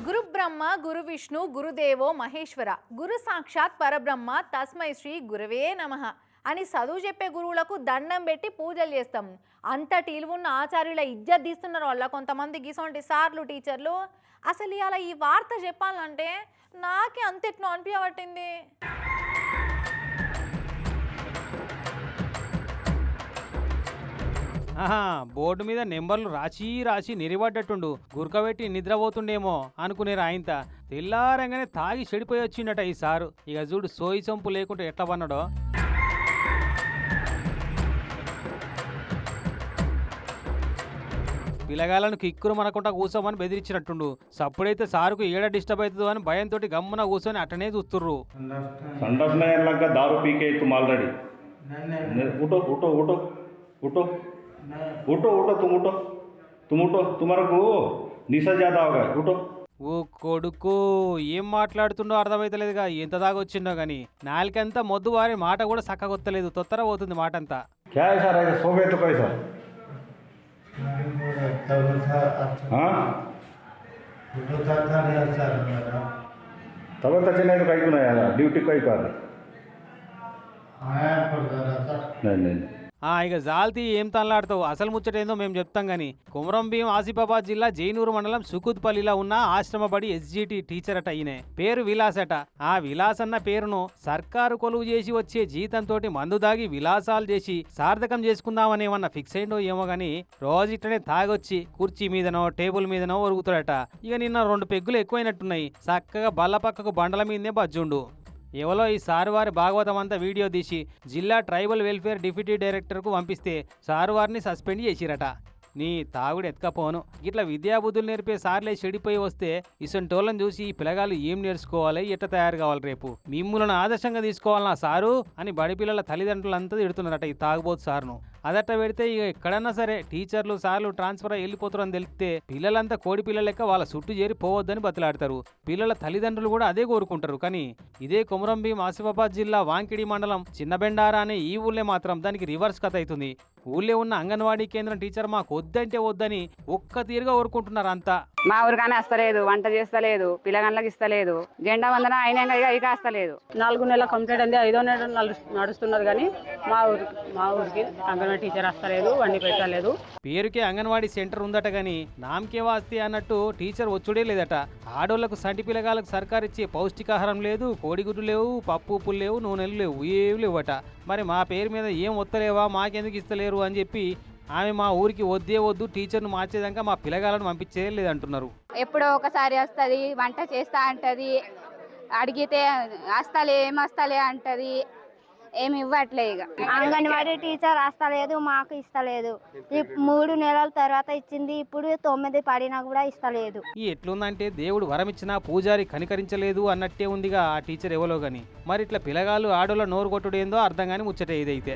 గురు బ్రహ్మ గురు విష్ణు గురుదేవో మహేశ్వర గురు సాక్షాత్ పరబ్రహ్మ తస్మై శ్రీ గురవే నమః అని చదువు చెప్పే గురువులకు దండం పెట్టి పూజలు చేస్తాం. అంతటి ఇలువున్న ఆచార్యుల ఇజ్జత్ తీస్తున్నారు వాళ్ళ కొంతమంది గిసొంటి సార్లు టీచర్లు. అసలు ఇలా ఈ వార్త చెప్పాలంటే నాకే అంతెట్నో అనిపించబట్టింది. బోర్డు మీద నెంబర్లు రాసి రాసి నిలబడ్డట్టుండు. గురకబెట్టి నిద్రపోతుండేమో అనుకునేరు ఆయనత. తెల్లారంగానే తాగి చెడిపోయి వచ్చిండట ఈ సారు. ఇక చూడు సోయి చంపు లేకుంటే ఎట్లా పన్నాడో. పిల్లగాళ్ళను కిక్కురు మనకుంటా కూర్చోమని బెదిరించినట్టుండు. సప్పుడైతే సారుకు ఏడ డిస్టర్బ్ అవుతుందో అని భయంతో గమ్మున కూర్చొని అట్టనే చూస్తుర్రు. दारू पी के तुम ऑलरेडी उठो उठो उठो उठो उठो उठो तुम उठो तुम्हारे को निशा ज्यादा होगा उठो. ఓ కొడుకు ఏం మాట్లాడుతుండో అర్థమైతలేదుగా. ఎంత దాగొచ్చిండో గాని నాలుకంతా మొద్దు వారి మాట కూడా సక్కగొత్తలేదు. తొత్తర పోతుంది మాట అంతా. क्या है सर सो गए तो कैसा तबियत अच्छी नहीं तो कहीं को नहीं आया ड्यूटी कहीं कर नहीं ఇక జాల్తీ ఏం తనలాడతావు. అసలు ముచ్చటేందో మేము చెప్తాం గానీ కుమరం భీం ఆసిఫాబాద్ జిల్లా జైనూరు మండలం సుకుత్పల్లిలో ఉన్న ఆశ్రమబడి ఎస్జిటి టీచర్ అట. ఈయన పేరు విలాస్ అట. ఆ విలాస్ అన్న పేరును సర్కారు కొలువు చేసి వచ్చే జీతంతో మందు దాగి విలాసాలు చేసి సార్థకం చేసుకుందామనేమన్నా ఫిక్స్ అయిండో ఏమో గానీ రోజు ఇట్లనే తాగొచ్చి కుర్చీ మీదనో టేబుల్ మీదనో ఒరుగుతాడట. ఇక నిన్న 2 పెగ్గులు ఎక్కువైనట్టున్నాయి. చక్కగా బల్ల పక్కకు బండల మీదనే బజ్జుండు. ఎవరో ఈ సారువారి భాగవతం అంతా వీడియో తీసి జిల్లా ట్రైబల్ వెల్ఫేర్ డిప్యూటీ డైరెక్టర్కు పంపిస్తే సారువారిని సస్పెండ్ చేసిరట. నీ తాగుడు ఎత్తుకపోను. ఇట్లా విద్యాబుద్ధులు నేర్పే సార్లే చెడిపోయి వస్తే ఇసంటోళ్ళని చూసి ఈ పిల్లగాళ్ళు ఏం నేర్చుకోవాలి, ఎట్లా తయారు కావాలి, రేపు మిమ్ములను ఆదర్శంగా తీసుకోవాలన్నా సారు అని బడి పిల్లల తల్లిదండ్రులంతా తిడుతున్నారట ఈ తాగుబోతు సారును. అదట్ట పెడితే ఇక ఎక్కడన్నా సరే టీచర్లు సార్లు ట్రాన్స్ఫర్ అయ్యి వెళ్ళిపోతారని తెలిస్తే పిల్లలంతా కోడి పిల్లల లెక్క వాళ్ళ చుట్టూ చేరి పోవద్దని బతిలాడతారు. పిల్లల తల్లిదండ్రులు కూడా అదే కోరుకుంటారు. కానీ ఇదే కొమరం భీం ఆసిఫాబాద్ జిల్లా వాంకిడి మండలం చిన్నబెండారా అనే ఈ ఊళ్ళే మాత్రం దానికి రివర్స్ కథ అవుతుంది. ఊళ్ళో ఉన్న అంగన్వాడీ కేంద్రం టీచర్ మాకు వద్దంటే వద్దని ఒక్క తీరుగా ఊరుకుంటున్నారు అంతా. మా ఊరికానే వస్తలేదు, వంట చేస్తలేదు, పిల్లగాళ్ళకి ఇస్తలేదు, జెండా వందన అయినా ఇక వస్తలేదు. 4 నెలల కంప్లీట్ అంది, 5వ నెల నడుస్తున్నది. కానీ మా ఊరికి అంగన్వాడీ టీచర్ వస్తలేదు, వండి పెట్టలేదు. పేరుకే అంగన్వాడీ సెంటర్ ఉందట గాని నామకే వాస్తే అన్నట్టు టీచర్ వచ్చుడే లేదట. ఆడోళ్లకు సంటి పిల్లగాళ్ళకు సర్కారు ఇచ్చే పౌష్టికాహారం లేదు, కోడిగుడ్డు లేవు, పప్పు ఉప్పులు లేవు, నూనెలు లేవు, ఏవి లేవట. మరి మా పేరు మీద ఏం వత్తలేవా, మాకెందుకు ఇస్తలేరు అని చెప్పి ఆమె మా ఊరికి వద్దే వద్దు, టీచర్ను మార్చేదాకా మా పిల్లగాళ్ళను పంపించే లేదంటున్నారు. ఎప్పుడో ఒకసారి వస్తుంది, వంట చేస్తా అంటది, అడిగితే వస్తలే ఏం వస్తలే అంటది, ఏమి ఇవ్వట్లే. ఇక అంగన్వాడీ టీచర్ వస్తలేదు, మాకు ఇస్తలేదు. 3 నెలల తర్వాత ఇచ్చింది, ఇప్పుడు 9 పడినా కూడా ఇస్తలేదు. ఈ ఎట్లుందంటే దేవుడు వరమిచ్చినా పూజారి కనికరించలేదు అన్నట్టే ఉందిగా ఆ టీచర్ ఎవరో గాని. మరి ఇట్లా పిల్లగాళ్ళు ఆడోళ్ళ నోరు కొట్టుడేందో అర్థం కాని ముచ్చటే ఇదైతే.